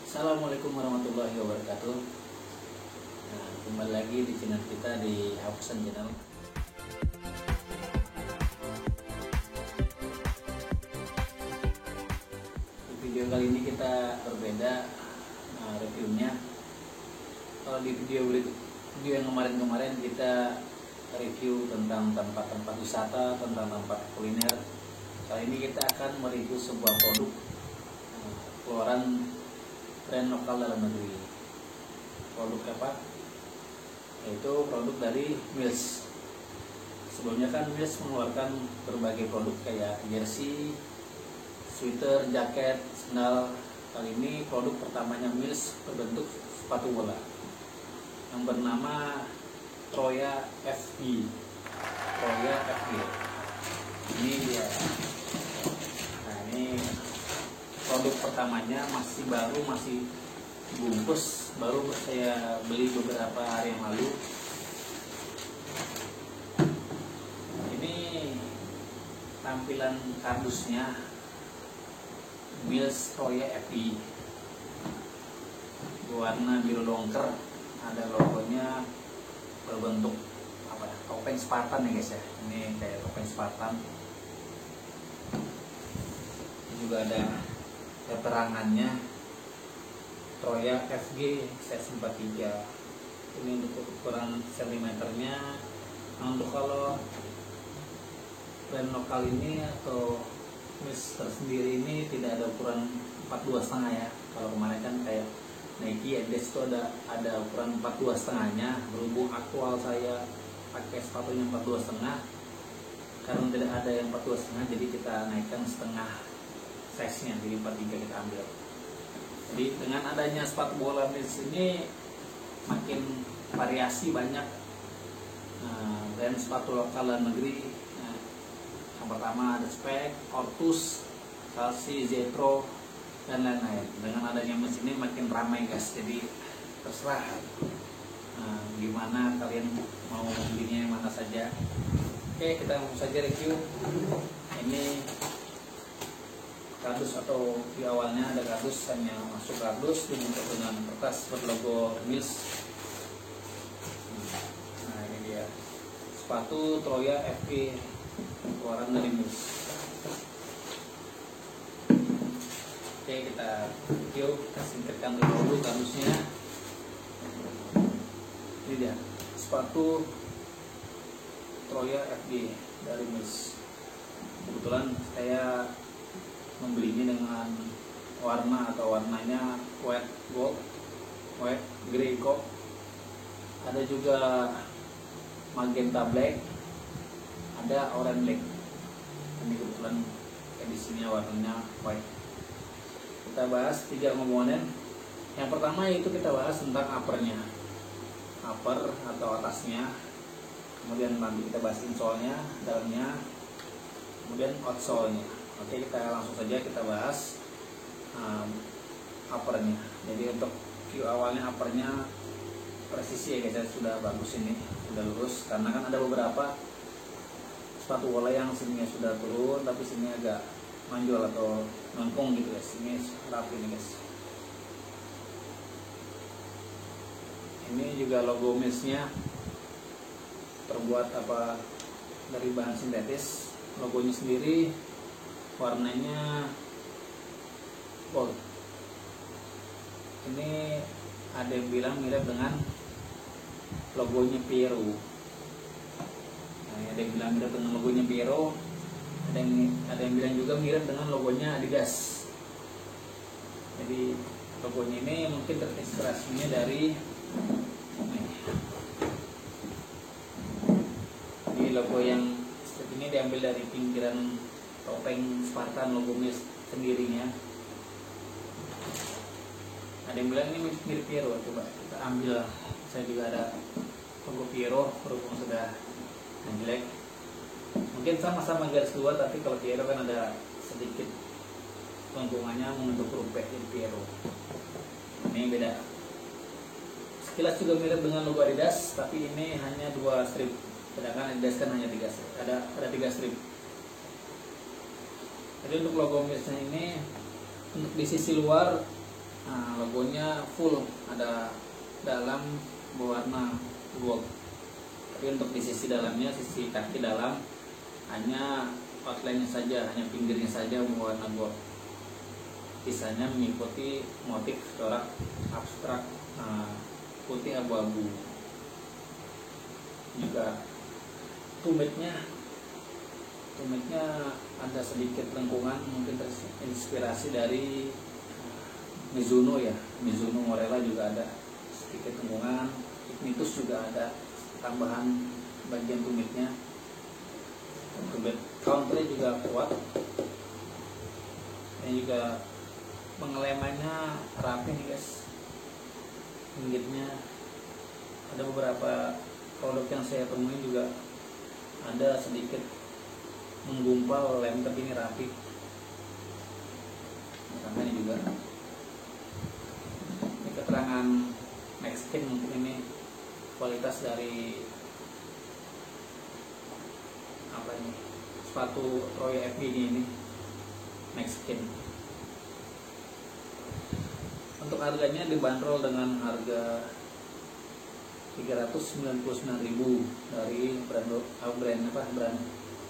Assalamualaikum warahmatullahi wabarakatuh. Nah, kembali lagi di channel kita di Hapusan Channel. Di video kali ini kita berbeda reviewnya. Kalau di video yang kemarin kita review tentang tempat-tempat wisata, tentang tempat kuliner. Kali ini kita akan mereview sebuah produk keluaran brand lokal dalam negeri. Produk apa? Yaitu produk dari Mills. Sebelumnya kan Mills mengeluarkan berbagai produk kayak jersey, sweater, jaket, sandal. Kali ini produk pertamanya Mills berbentuk sepatu bola yang bernama Troya FG. Troya FG. Ini dia. Nah, ini produk pertamanya, masih baru, masih bungkus, baru saya beli beberapa hari yang lalu. Ini tampilan kardusnya Mills Troya FG, warna biru longker, ada logonya berbentuk apa ya, topeng Spartan ya guys ya. Ini kayak topeng Spartan. Ini juga ada keterangannya Troya FG size 43. Ini untuk ukuran sentimeternya. Nah, untuk kalau brand lokal ini atau Mills tersendiri ini tidak ada ukuran 42,5 ya. Kalau kemarin kan kayak Nike, Adidas itu ada ukuran 42,5-nya. Berhubung aktual saya pakai sepatunya 42,5, karena tidak ada yang 42,5, jadi kita naikkan setengah size-nya, jadi 43 kita ambil. Jadi dengan adanya sepatu bola Mills ini makin variasi banyak. Brand sepatu lokal dalam negeri. Yang pertama ada Speck, Ortus, Chelsea, Zetro, dan lain-lain. Dengan adanya Mills ini makin ramai guys. Jadi terserah gimana kalian mau belinya yang mana saja. Oke, kita langsung saja review. Ini kardus, atau di awalnya ada kardus, hanya masuk kardus dibentuk dengan kertas berlogo Mills. Nah, ini dia sepatu Troya FG keluaran dari Mills. Oke, kita review, kita singkirkan dulu kardusnya. Ini dia sepatu Troya FG dari Mills. Kebetulan saya membelinya dengan warnanya white gold, white grey gold. Ada juga magenta black, ada orange black. Ini kebetulan edisinya warnanya white. Kita bahas 3 komponen. Yang pertama yaitu kita bahas tentang uppernya, upper atau atasnya. Kemudian nanti kita bahas insole-nya, dalamnya, kemudian outsole-nya. Oke, kita langsung saja kita bahas uppernya. Jadi untuk view awalnya uppernya presisi ya guys, sudah bagus, ini sudah lurus. Karena kan ada beberapa sepatu bola yang sininya sudah turun tapi sini agak manjol atau melengkung gitu guys. Ini rapi nih guys. Ini juga logo Mills-nya terbuat dari bahan sintetis. Logonya sendiri warnanya gold. Ini ada yang bilang mirip dengan logonya Piero. Nah, ada yang bilang mirip dengan logonya Piero. Ada yang bilang juga mirip dengan logonya Adidas. Jadi logonya ini mungkin terinspirasinya dari ini logo yang seperti ini diambil dari pinggiran topeng Spartan, logo Mills sendirinya. Ada yang bilang ini mirip Piero. Coba kita ambil. Saya juga ada logo Piero, berhubung sudah jelek. Mungkin sama-sama garis dua, tapi kalau Piero kan ada sedikit lengkungannya membentuk rumpet, jadi Piero. Ini beda. Sekilas juga mirip dengan logo Adidas, tapi ini hanya 2 strip. Sedangkan Adidas kan hanya 3 strip. Ada 3 strip. Jadi untuk logo Mills ini, untuk di sisi luar Nah, logonya full ada dalam berwarna gold. Tapi untuk di sisi dalamnya, sisi kaki dalam, hanya outline-nya saja, hanya pinggirnya saja berwarna gold. Sisanya mengikuti motif corak abstrak putih abu-abu. Juga tumitnya ada sedikit lengkungan, mungkin terinspirasi dari Mizuno ya. Mizuno Morella juga ada sedikit lengkungan. Ignitus juga ada tambahan bagian tumitnya. Untuk counternya juga kuat. Ini juga pengelemannya rapi nih guys. Pinggirnya ada beberapa produk yang saya temuin juga ada sedikit menggumpal lem, tapi ini rapi. Sama ini juga. Ini keterangan Maxskin, mungkin ini kualitas dari apa ini, sepatu Roya FB ini Maxskin. Untuk harganya dibanderol dengan harga 399.000 dari brand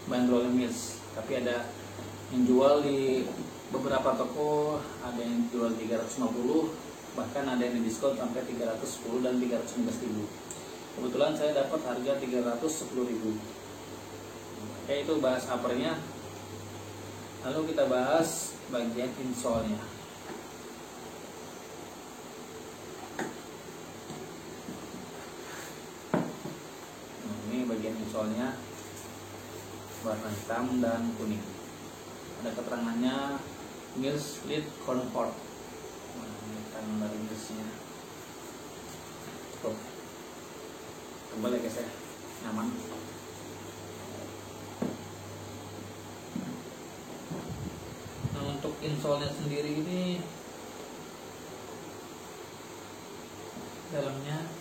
bandrol Mills. Tapi ada yang jual di beberapa toko, ada yang jual 350, bahkan ada yang diskon sampai 310 dan 315.000. Kebetulan saya dapat harga 310.000. Oke, itu bahas uppernya. Lalu kita bahas bagian insole-nya. Bagian insole-nya warna hitam dan kuning. Ada keterangannya Mills Lead Comfort. Ini kan dari Mills-nya. Tuh, tebal ya guys ya, nyaman. Nah, untuk insole-nya sendiri ini dalamnya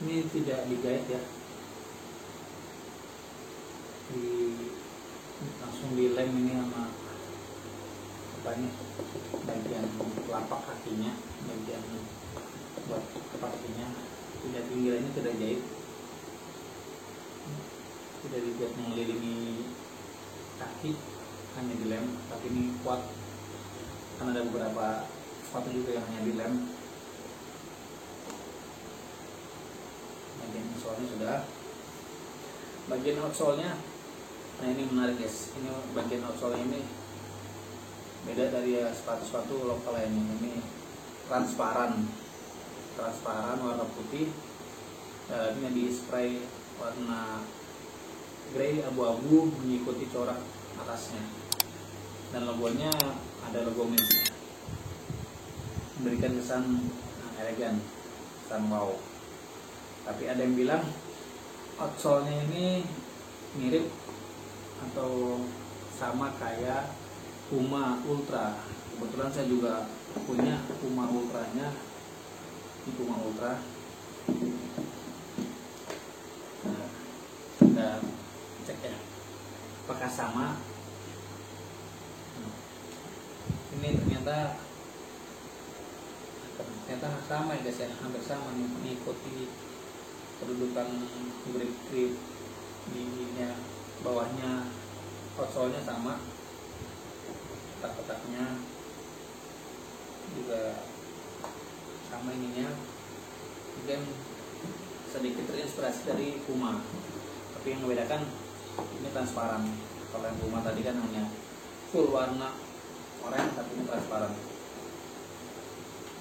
ini tidak digait ya, langsung dilem ini sama apa ini, bagian telapak kakinya, bagian buat kakinya, tidak pinggirannya tidak jahit, tidak dibuat mengelilingi kaki, hanya dilem. Tapi ini kuat, karena ada beberapa sepatu juga yang hanya dilem. Bagian insole-nya sudah. Bagian outsole-nya, nah ini menarik guys. Ini bagian outsole ini beda dari sepatu-sepatu lokal lainnya. Ini transparan warna putih. Dalamnya di spray warna grey abu-abu mengikuti corak atasnya. Dan logonya ada logo Mills, memberikan kesan elegan, kesan wow. Tapi ada yang bilang outsole-nya ini mirip atau sama kayak Puma Ultra. Kebetulan saya juga punya Puma Ultranya. Ini Puma Ultra. Nah, kita cek ya, apakah sama. Ini ternyata sama ya guys ya, hampir sama nih, mengikuti kedudukan grip ininya, bawahnya outsole-nya sama, kotak-kotaknya juga sama ininya, mungkin sedikit terinspirasi dari Puma, tapi yang membedakan ini transparan. Kalau yang Puma tadi kan hanya full warna oranye, tapi ini transparan,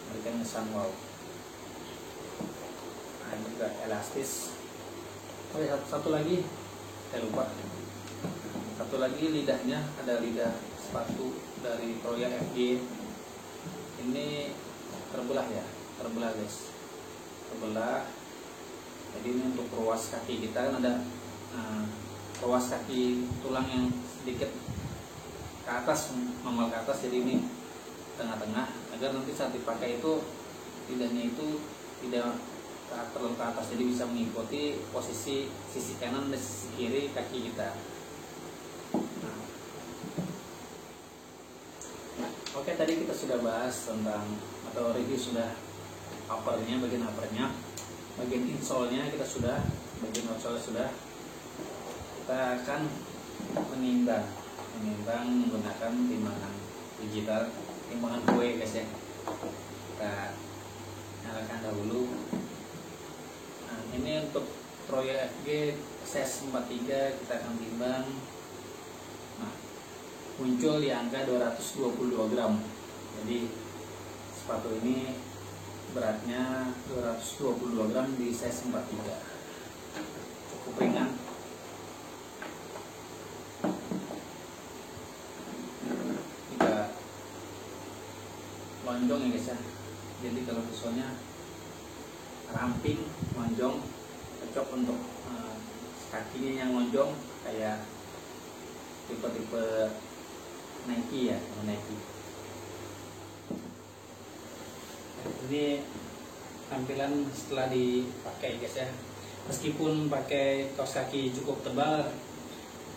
memberikan kesan wow. Nah, ini juga elastis. Oh ya, satu lagi saya lupa. Satu lagi lidahnya, ada lidah sepatu dari Roya FG. Ini terbelah ya, terbelah guys, terbelah. Jadi ini untuk ruas kaki kita kan ada ruas kaki tulang yang sedikit ke atas, normal ke atas. Jadi ini tengah-tengah agar nanti saat dipakai itu lidahnya itu tidak terlalu ke atas, jadi bisa mengikuti posisi sisi kanan dan sisi kiri kaki kita. Oke, tadi kita sudah bahas tentang atau review sudah uppernya, bagian uppernya, bagian insole-nya kita sudah, bagian outsole sudah. Kita akan menimbang menggunakan timbangan digital, timbangan kue guys ya. Kita nyalakan dahulu. Nah, ini untuk Troya FG size 43 kita akan timbang. Nah, muncul di angka 222 gram. Jadi sepatu ini beratnya 222 gram di size 43. Cukup ringan. Kita lonjong ya guys ya. Jadi kalau visualnya ramping, lonjong, cocok untuk kakinya yang lonjong kayak tipe-tipe Nike ya, Nike. Ini tampilan setelah dipakai guys ya. Meskipun pakai kaos kaki cukup tebal,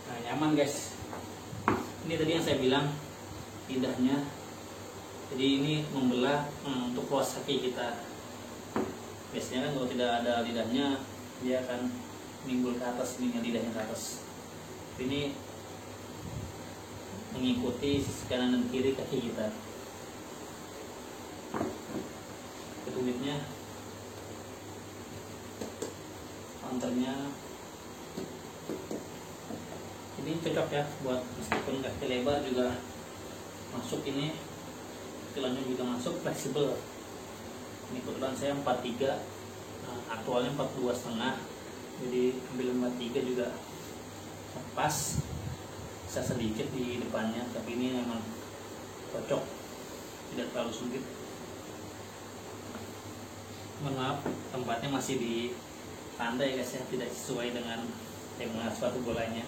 nah, nyaman guys. Ini tadi yang saya bilang lidahnya. Jadi ini membelah untuk kaos kaki kita. Biasanya kan kalau tidak ada lidahnya dia akan nimbul ke atas, ini lidahnya ke atas. Ini mengikuti sisi kanan dan kiri kaki kita. Ketumitnya, panternya, ini cocok ya buat meskipun kaki lebar juga masuk ini, kilanya juga masuk, fleksibel. Ini kebetulan saya 43, aktualnya 42,5, jadi ambil 43 juga pas. Bisa sedikit di depannya, tapi ini memang cocok, tidak terlalu sempit. Mohon maaf, tempatnya masih di lantai guys ya, tidak sesuai dengan tema sepatu bolanya.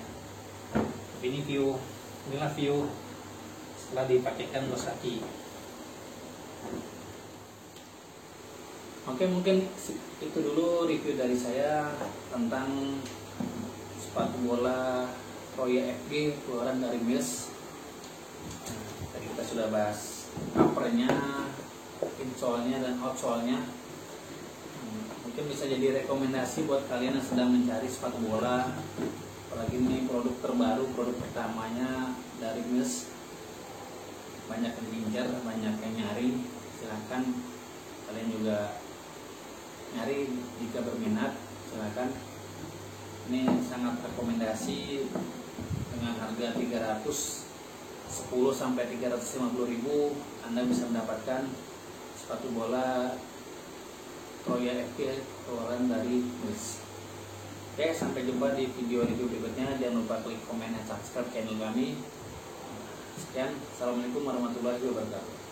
Tapi ini inilah view setelah dipakaikan kaos kaki. Oke, mungkin itu dulu review dari saya tentang sepatu bola Troya FG keluaran dari Mills. Tadi kita sudah bahas uppernya, insole-nya dan outsole-nya. Mungkin bisa jadi rekomendasi buat kalian yang sedang mencari sepatu bola. Apalagi ini produk terbaru, produk pertamanya dari Mills. Banyak yang diincar, banyak yang nyari. Silahkan kalian juga nyari jika berminat, silahkan. Ini sangat rekomendasi dengan harga 310 sampai 350 ribu Anda bisa mendapatkan sepatu bola Troya FG keluaran dari Mills. Oke, sampai jumpa di video review berikutnya. Jangan lupa klik komen dan subscribe channel kami. Sekian, assalamualaikum warahmatullahi wabarakatuh.